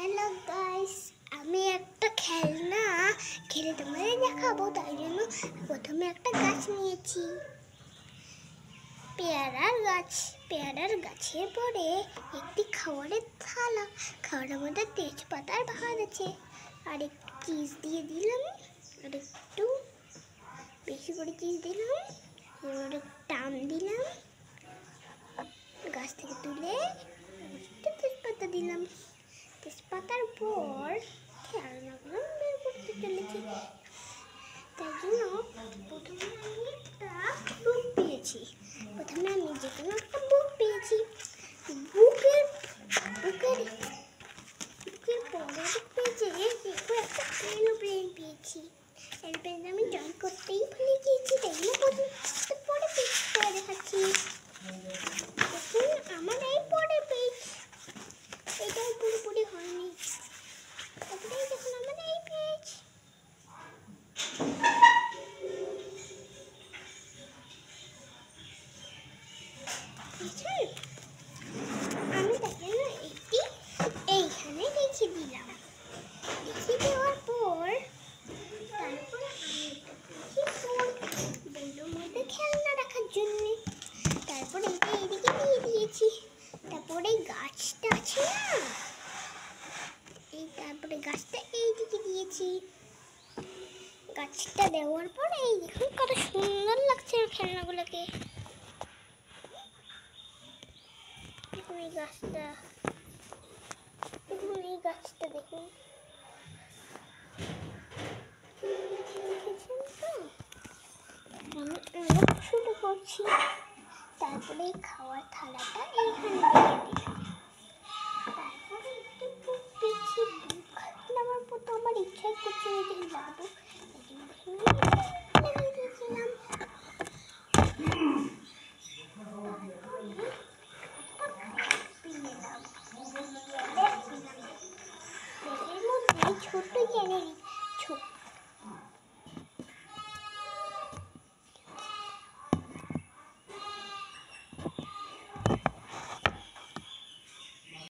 Hello guys, আমি একটা খেলনা খেলে তোমাদের দেখাবো। তাই জন্য প্রথমে একটা গাছ নিয়েছি, পেয়ারার গাছ। পেয়ারার গাছের পরে একটি খাবারের থালা, খাবারের মধ্যে তেজপাতার ভাত আছে, আর একটু চিজ দিয়ে দিলাম, আর একটু বেশি করে চিজ দিলাম, এবার টান দিলাম, গাছ থেকে তুলে একটু তেজপাতা দিলাম। তেজপাতার পর খেলনাগুলো বের করতে চলেছি। তাই জন্য প্রথমে আমি একটা বুক পেয়েছি। বুকের পরের পেজে দেখো একটা এরোপ্লেন পেয়েছি। এরোপ্লেন আমি জয়েন করতেই ভুলে গিয়েছি, তাই জন্য পরে পেজ করে দেখাচ্ছি। দেখুন আমার এই পরের পেজ, এটাও পুরোপুরি হয়নি। তারপরে দেখুন আমার এই পেজ। আমি তাকে একটি এইখানে রেখে দিলাম। রেখে দেওয়ার পর তারপরে আমি বেলুর মধ্যে খেলনা রাখার জন্য তারপরে এটা এদিকে দিয়ে দিয়েছি। তারপরে গাছটা আছে না, তারপরে গাছটা এইদিকে দিয়েছি। গাছটা দেওয়ার পর এই দেখুন কত সুন্দর লাগছে খেলনাগুলোকে। দেখুন এই গাছটা, দেখুন এই গাছটা, দেখুন আমি অনেক শুরু করছি। তারপরে খাওয়ার থালাটা এইখানে রেখে দিলাম। তারপরে একটু বুক পেয়েছি, বুক নেওয়ার পর তো আমার ইচ্ছাই করছে এদিকে যাবো, লাগিয়ে দিয়েছিলাম।